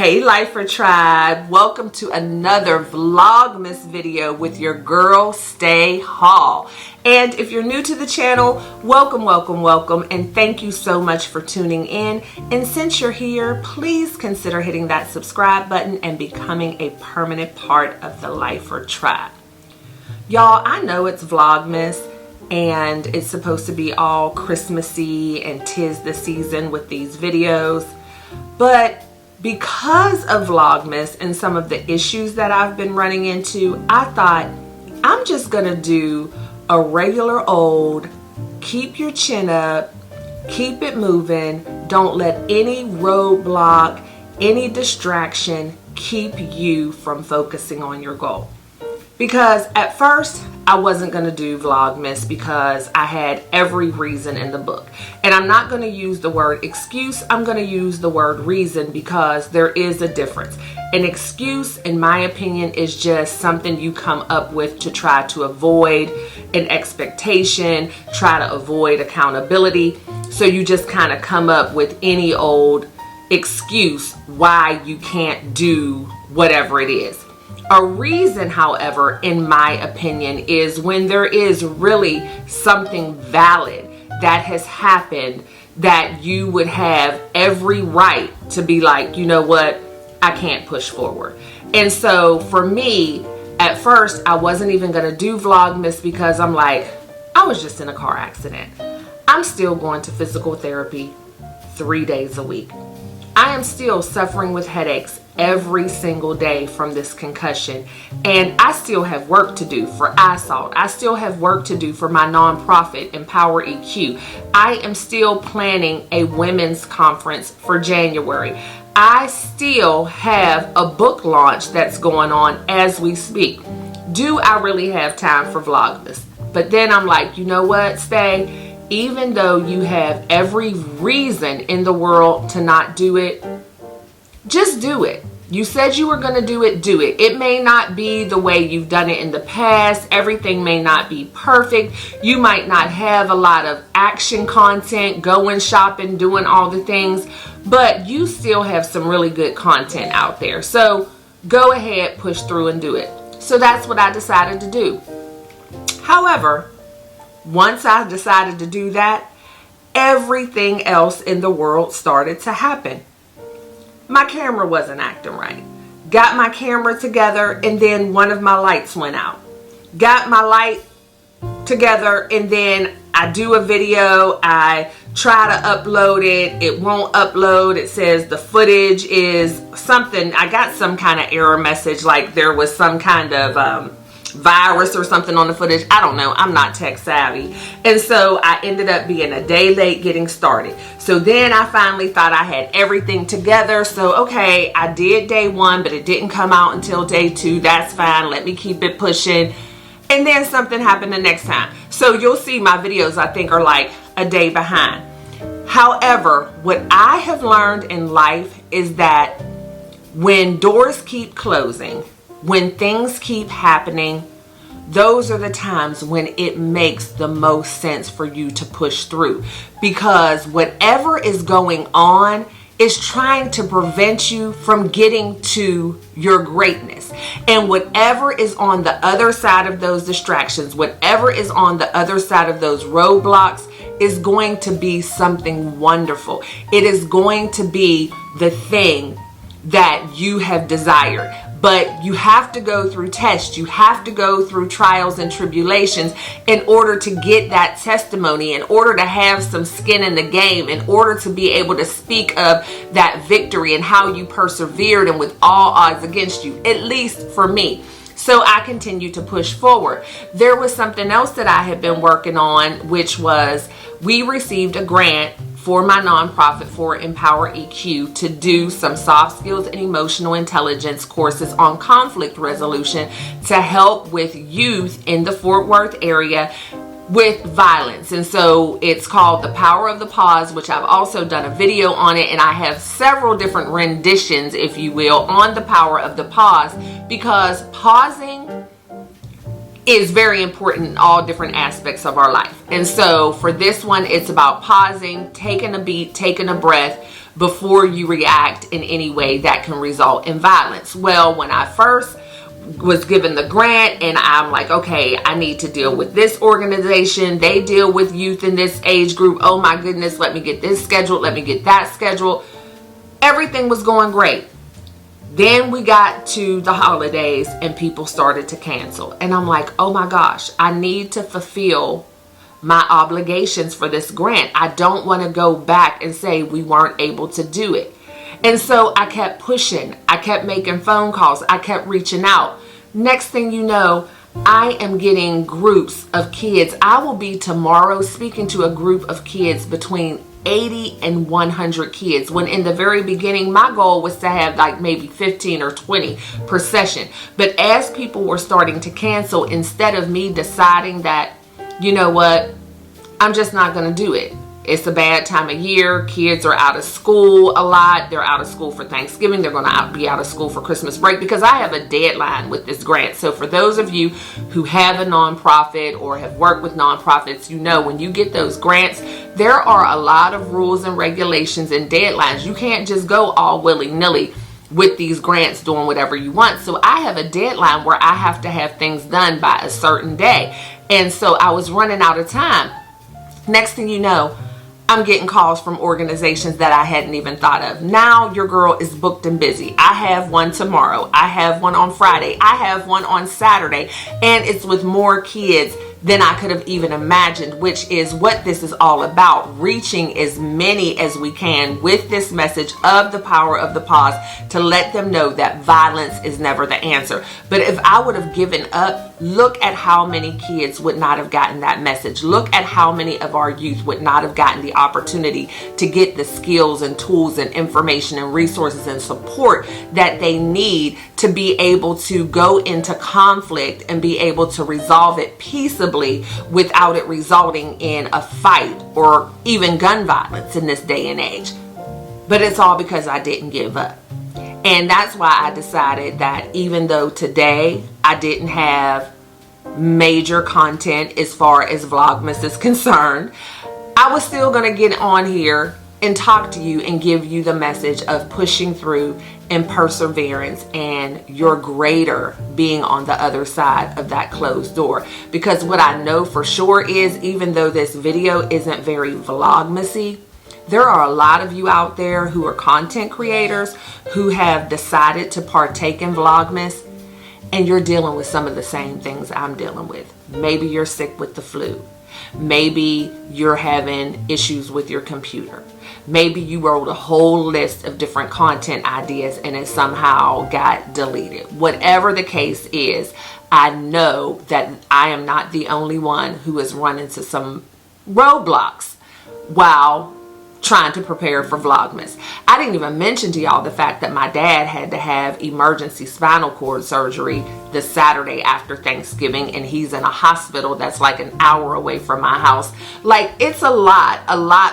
Hey Lifer Tribe, welcome to another VlogMas video with your girl Stae Hall. And if you're new to the channel, welcome, and thank you so much for tuning in. And since you're here, please consider hitting that subscribe button and becoming a permanent part of the Lifer Tribe. Y'all, I know it's VlogMas and it's supposed to be all Christmassy and 'tis the season with these videos, but because of VlogMas and some of the issues that I've been running into, I thought I'm just gonna do a regular old, keep your chin up, keep it moving, don't let any roadblock, any distraction keep you from focusing on your goal. Because at first I wasn't going to do VlogMas because I had every reason in the book. And I'm not going to use the word excuse, I'm going to use the word reason because there is a difference. An excuse, in my opinion, is just something you come up with to try to avoid an expectation, try to avoid accountability. So you just kind of come up with any old excuse why you can't do whatever it is. A reason, however, in my opinion, is when there is really something valid that has happened that you would have every right to be like, you know what, I can't push forward. And so for me, at first, I wasn't even going to do VlogMas because I'm like, I was just in a car accident. I'm still going to physical therapy 3 days a week. I am still suffering with headaches every single day from this concussion, and I still have work to do for iSalt. I still have work to do for my nonprofit Empower EQ. I am still planning a women's conference for January. I still have a book launch that's going on as we speak. Do I really have time for VlogMas? But then I'm like, you know what, Stae? Even though you have every reason in the world to not do it, just do it. You said you were going to do it, do it. It may not be the way you've done it in the past. Everything may not be perfect. You might not have a lot of action content, going shopping, doing all the things, but you still have some really good content out there. So go ahead, push through and do it. So that's what I decided to do. However, once I decided to do that, everything else in the world started to happen. My camera wasn't acting right. Got my camera together and then one of my lights went out. Got my light together and then I do a video, I try to upload it, it won't upload, it says the footage is something, I got some kind of error message like there was some kind of virus or something on the footage. I don't know, I'm not tech savvy, and so I ended up being a day late getting started. So then I finally thought I had everything together, so okay, I did day one but it didn't come out until day two. That's fine, let me keep it pushing. And then something happened the next time, so you'll see my videos I think are like a day behind. However, what I have learned in life is that when doors keep closing, when things keep happening, those are the times when it makes the most sense for you to push through, because whatever is going on is trying to prevent you from getting to your greatness. And whatever is on the other side of those distractions, whatever is on the other side of those roadblocks is going to be something wonderful. It is going to be the thing that you have desired. But you have to go through tests, you have to go through trials and tribulations in order to get that testimony, in order to have some skin in the game, in order to be able to speak of that victory and how you persevered and with all odds against you, at least for me. So I continue to push forward. There was something else that I had been working on, which was we received a grant for my nonprofit for Empower EQ to do some soft skills and emotional intelligence courses on conflict resolution to help with youth in the Fort Worth area with violence. And so it's called The Power of the Pause, which I've also done a video on it, and I have several different renditions, if you will, on the power of the pause, because pausing is very important in all different aspects of our life. And so for this one, it's about pausing, taking a beat, taking a breath, before you react in any way that can result in violence. Well, when I first was given the grant and I'm like, okay, I need to deal with this organization. They deal with youth in this age group. Oh my goodness, let me get this scheduled. Let me get that scheduled. Everything was going great. Then we got to the holidays and people started to cancel. And I'm like, oh my gosh, I need to fulfill my obligations for this grant. I don't want to go back and say we weren't able to do it. And so I kept pushing. I kept making phone calls. I kept reaching out. Next thing you know, I am getting groups of kids. I will be tomorrow speaking to a group of kids between 80 and 100 kids, when in the very beginning my goal was to have like maybe 15 or 20 per session. But as people were starting to cancel, instead of me deciding that, you know what, I'm just not going to do it. It's a bad time of year. Kids are out of school a lot. They're out of school for Thanksgiving. They're going to be out of school for Christmas break, because I have a deadline with this grant. So for those of you who have a nonprofit or have worked with nonprofits, you know when you get those grants, there are a lot of rules and regulations and deadlines. You can't just go all willy-nilly with these grants doing whatever you want. So I have a deadline where I have to have things done by a certain day. And so I was running out of time. Next thing you know, I'm getting calls from organizations that I hadn't even thought of. Now your girl is booked and busy. I have one tomorrow. I have one on Friday. I have one on Saturday. And it's with more kids than I could have even imagined, which is what this is all about. Reaching as many as we can with this message of the power of the pause, to let them know that violence is never the answer. But if I would have given up, look at how many kids would not have gotten that message. Look at how many of our youth would not have gotten the opportunity to get the skills and tools and information and resources and support that they need to be able to go into conflict and be able to resolve it peaceably without it resulting in a fight or even gun violence in this day and age. But it's all because I didn't give up. And that's why I decided that even though today I didn't have major content as far as Vlogmas is concerned, I was still going to get on here and talk to you and give you the message of pushing through and perseverance and your greater being on the other side of that closed door. Because what I know for sure is, even though this video isn't very Vlogmasy, there are a lot of you out there who are content creators who have decided to partake in Vlogmas, and you're dealing with some of the same things I'm dealing with. Maybe you're sick with the flu. Maybe you're having issues with your computer. Maybe you wrote a whole list of different content ideas and it somehow got deleted. Whatever the case is, I know that I am not the only one who has run into some roadblocks while trying to prepare for Vlogmas. I didn't even mention to y'all the fact that my dad had to have emergency spinal cord surgery the Saturday after Thanksgiving, and he's in a hospital that's like an hour away from my house. Like, it's a lot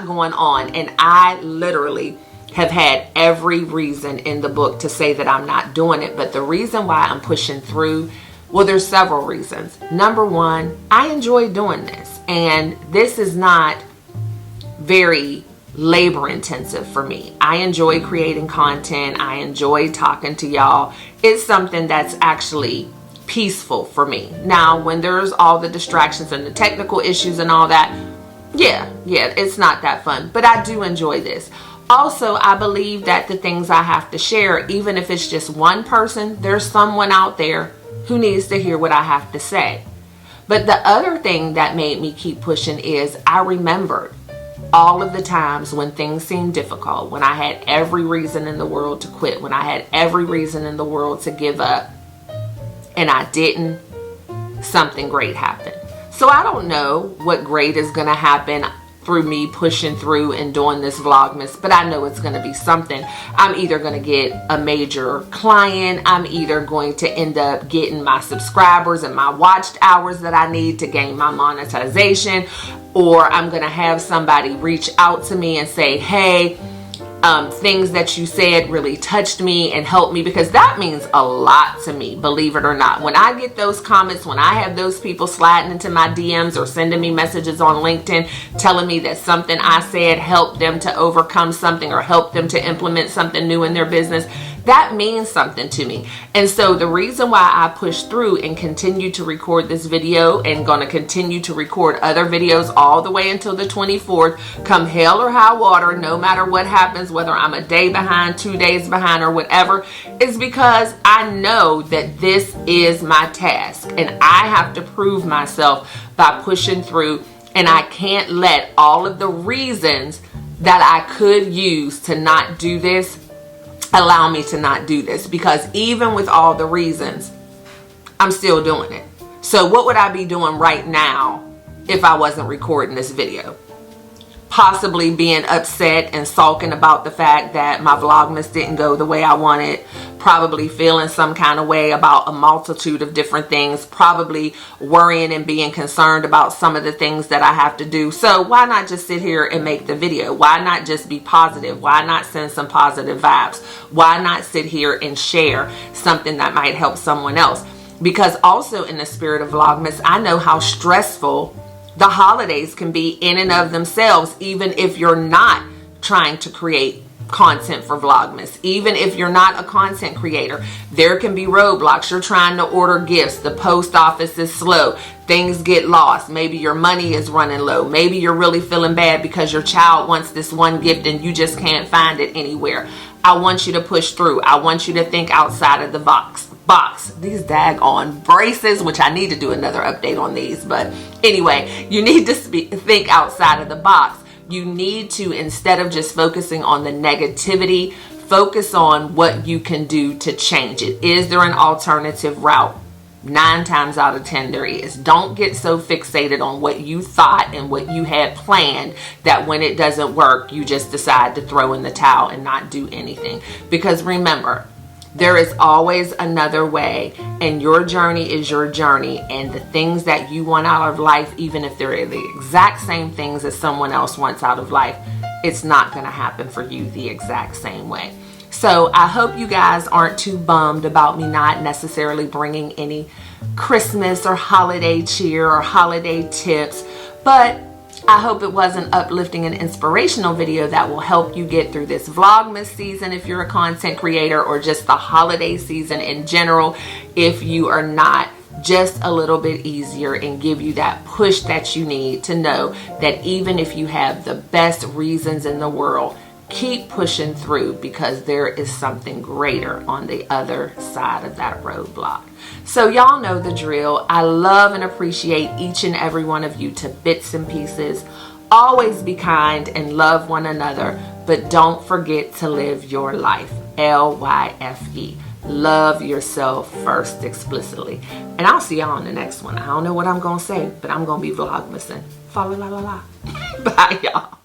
going on, and I literally have had every reason in the book to say that I'm not doing it. But the reason why I'm pushing through, well, there's several reasons. Number one, I enjoy doing this, and this is not very labor intensive for me. I enjoy creating content. I enjoy talking to y'all. It's something that's actually peaceful for me. Now, when there's all the distractions and the technical issues and all that, yeah, it's not that fun, but I do enjoy this. Also, I believe that the things I have to share, even if it's just one person, there's someone out there who needs to hear what I have to say. But the other thing that made me keep pushing is I remembered all of the times when things seemed difficult, when I had every reason in the world to quit, when I had every reason in the world to give up, and I didn't, something great happened. So I don't know what great is going to happen through me pushing through and doing this Vlogmas, but I know it's going to be something. I'm either going to get a major client, I'm either going to end up getting my subscribers and my watched hours that I need to gain my monetization, or I'm going to have somebody reach out to me and say, hey, things that you said really touched me and helped me, because that means a lot to me, believe it or not. When I get those comments, when I have those people sliding into my DMs or sending me messages on LinkedIn telling me that something I said helped them to overcome something or helped them to implement something new in their business, that means something to me. And so the reason why I push through and continue to record this video and going to continue to record other videos all the way until the 24th, come hell or high water, no matter what happens, whether I'm a day behind, 2 days behind, or whatever, is because I know that this is my task and I have to prove myself by pushing through, and I can't let all of the reasons that I could use to not do this allow me to not do this, because even with all the reasons, I'm still doing it. So what would I be doing right now if I wasn't recording this video? Possibly being upset and sulking about the fact that my Vlogmas didn't go the way I wanted, probably feeling some kind of way about a multitude of different things, probably worrying and being concerned about some of the things that I have to do. So why not just sit here and make the video? Why not just be positive? Why not send some positive vibes? Why not sit here and share something that might help someone else? Because also in the spirit of Vlogmas, I know how stressful the holidays can be in and of themselves, even if you're not trying to create content for Vlogmas. Even if you're not a content creator, there can be roadblocks. You're trying to order gifts, the post office is slow, things get lost, maybe your money is running low, maybe you're really feeling bad because your child wants this one gift and you just can't find it anywhere. I want you to push through. I want you to think outside of the box. These daggone braces, which I need to do another update on these, but anyway, you need to think outside of the box. You need to, instead of just focusing on the negativity, focus on what you can do to change it. Is there an alternative route? 9 times out of 10 there is. Don't get so fixated on what you thought and what you had planned that when it doesn't work, you just decide to throw in the towel and not do anything. Because remember, there is always another way, and your journey is your journey, and the things that you want out of life, even if they're the exact same things as someone else wants out of life, it's not going to happen for you the exact same way. So I hope you guys aren't too bummed about me not necessarily bringing any Christmas or holiday cheer or holiday tips, but I hope it was an uplifting and inspirational video that will help you get through this Vlogmas season if you're a content creator, or just the holiday season in general if you are not, just a little bit easier, and give you that push that you need to know that even if you have the best reasons in the world, keep pushing through, because there is something greater on the other side of that roadblock. So y'all know the drill. I love and appreciate each and every one of you to bits and pieces. Always be kind and love one another, but don't forget to live your life. LYFE. Love yourself first explicitly. And I'll see y'all on the next one. I don't know what I'm going to say, but I'm going to be Vlogmasing. Fa la la la la. Bye y'all.